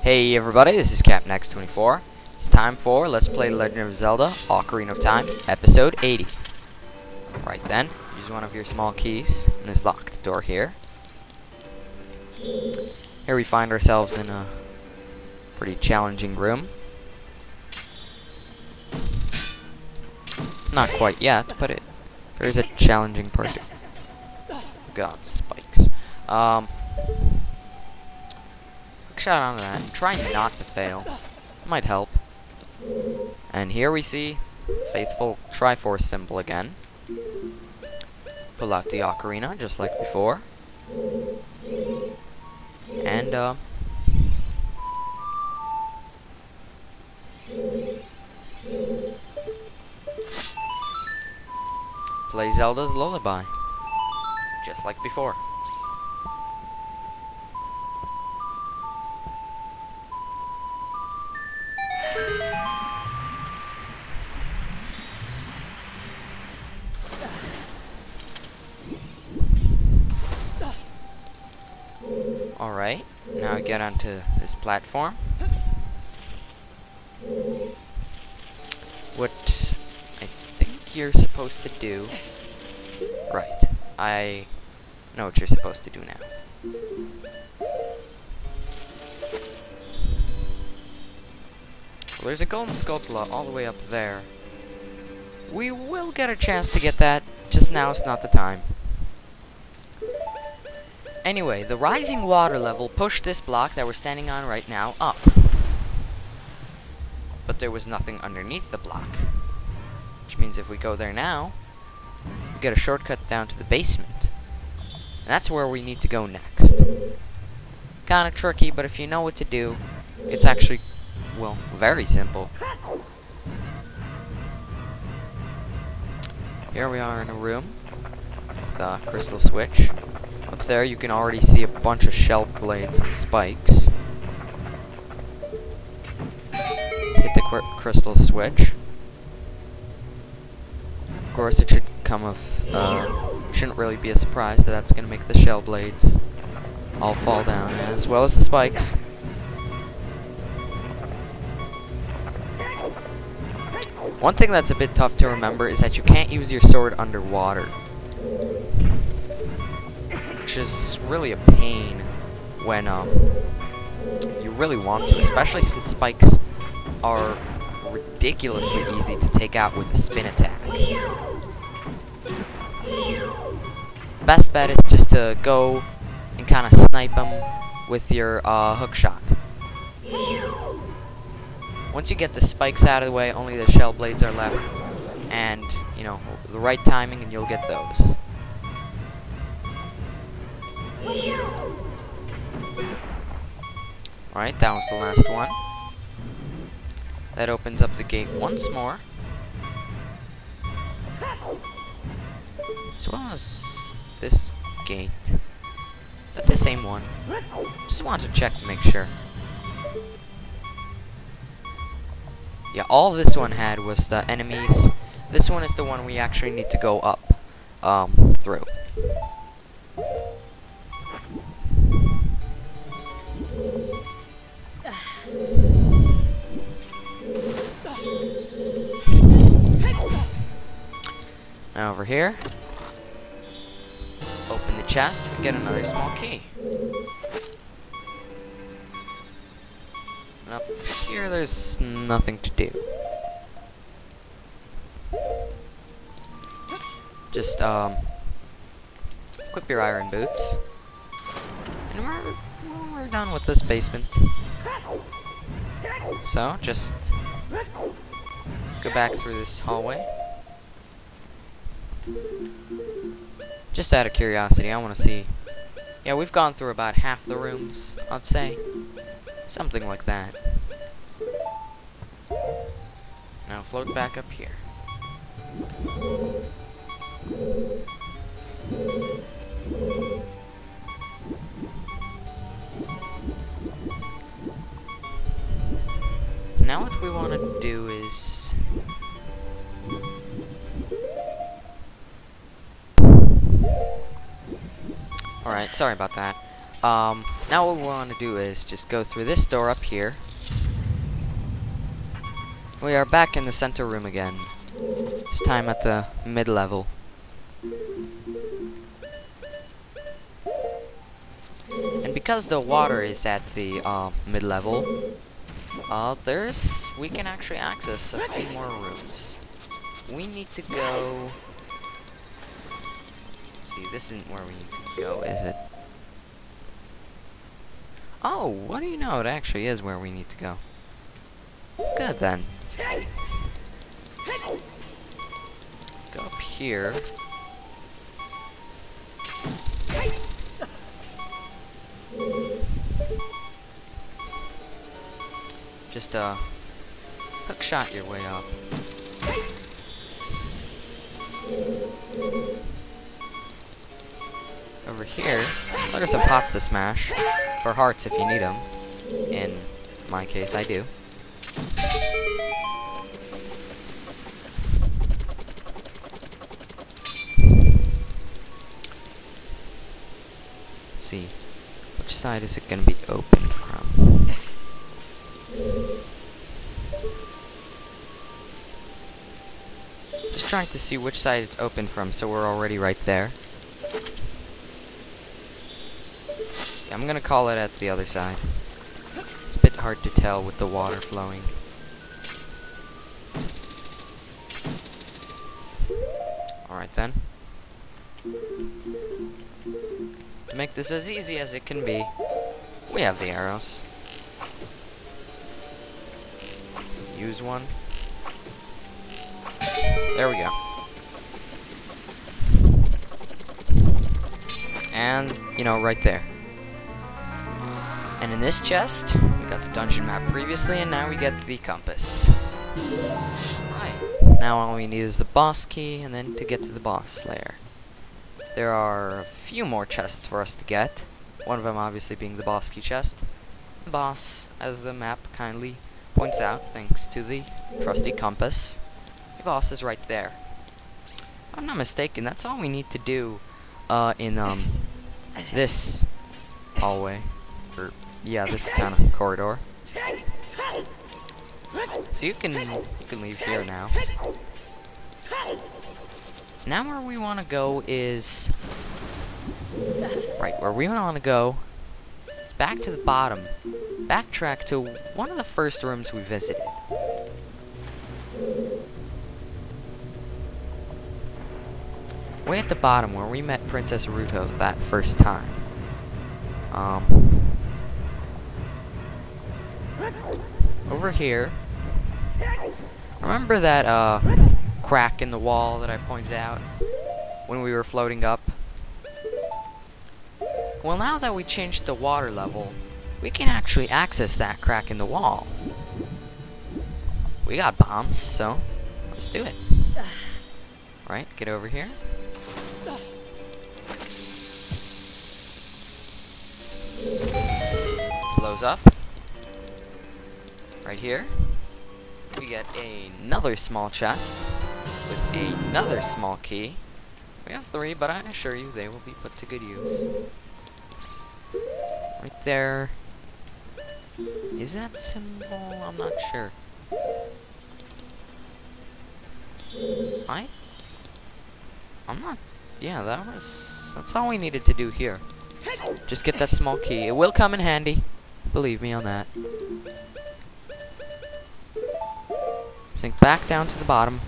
Hey everybody, this is CapNext24. It's time for Let's Play Legend of Zelda, Ocarina of Time, Episode 80. Right then, use one of your small keys in this locked door here. Here we find ourselves in a pretty challenging room. Not quite yet, but there is a challenging part. God, spikes. Quick shot onto that, and try not to fail. Might help. And here we see the faithful Triforce symbol again. Pull out the Ocarina, just like before. And, play Zelda's Lullaby. Just like before. Alright, now we get onto this platform. What I think you're supposed to do... Right, I know what you're supposed to do now. Well, there's a golden sculpula all the way up there. We will get a chance to get that, just now is not the time. Anyway, the rising water level pushed this block that we're standing on right now up. But there was nothing underneath the block. Which means if we go there now, we get a shortcut down to the basement. And that's where we need to go next. Kinda tricky, but if you know what to do, it's actually, well, very simple. Here we are in a room with a crystal switch. Up there you can already see a bunch of shell blades and spikes. Hit the crystal switch. Of course it should come with, shouldn't really be a surprise that that's gonna make the shell blades all fall down, as well as the spikes. One thing that's a bit tough to remember is that you can't use your sword underwater. Which is really a pain when you really want to, especially since spikes are ridiculously easy to take out with a spin attack. Best bet is just to go and kind of snipe them with your hook shot. Once you get the spikes out of the way, only the shell blades are left, and you know, the right timing and you'll get those. Alright, that was the last one. That opens up the gate once more. As well as this gate. Is that the same one? Just wanted to check to make sure. Yeah, all this one had was the enemies. This one is the one we actually need to go up through. Now over here, open the chest, we get another small key. And up here, there's nothing to do. Just, equip your iron boots. And we're done with this basement. So, just go back through this hallway. Just out of curiosity, I want to see. Yeah, we've gone through about half the rooms, I'd say. Something like that. Now float back up here. Now what we want to do is... Alright, sorry about that. Now what we want to do is just go through this door up here. We are back in the center room again. This time at the mid-level. And because the water is at the mid-level, we can actually access a few more rooms. We need to go... See, this isn't where we need to go, is it? Oh, what do you know? It actually is where we need to go. Good then. Go up here. Just hook shot your way up. Over here, there are some pots to smash for hearts if you need them. In my case, I do. Let's see, which side is it going to be open from? Just trying to see which side it's open from, so we're already right there. Yeah, I'm gonna call it at the other side. It's a bit hard to tell with the water flowing. Alright then. To make this as easy as it can be, we have the arrows. Use one. There we go. And, you know, right there. And in this chest, we got the dungeon map previously, and now we get the compass. Right. Now all we need is the boss key, and then to get to the boss lair. There are a few more chests for us to get. One of them obviously being the boss key chest. The boss, as the map kindly points out, thanks to the trusty compass. The boss is right there. If I'm not mistaken, that's all we need to do in this hallway. Or, yeah, this kind of corridor. So you can leave here now. Now where we want to go is... Right, where we want to go is back to the bottom. Backtrack to one of the first rooms we visited. Way at the bottom where we met Princess Ruto that first time. Over here. Remember that crack in the wall that I pointed out when we were floating up? Well, now that we changed the water level, we can actually access that crack in the wall. We got bombs, so let's do it. Right, get over here. Blows up. Right here. We get another small chest with another small key. We have 3, but I assure you they will be put to good use. Right there. Is that symbol? I'm not sure. I'm not... Yeah, that's all we needed to do here. Just get that small key. It will come in handy. Believe me on that. Sink back down to the bottom.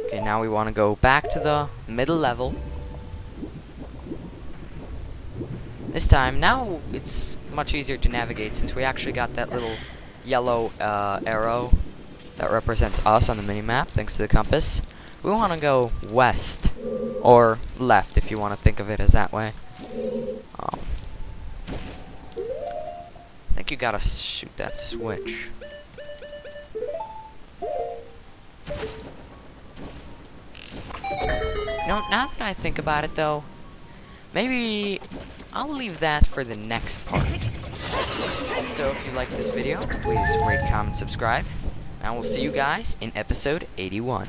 Okay, now we want to go back to the middle level. This time, now it's much easier to navigate since we actually got that little yellow arrow that represents us on the minimap, thanks to the compass. We want to go west, or left if you want to think of it as that way. I think you gotta shoot that switch. No, now that I think about it though, maybe I'll leave that for the next part. So if you like this video, please rate, comment, subscribe. And we'll see you guys in episode 81.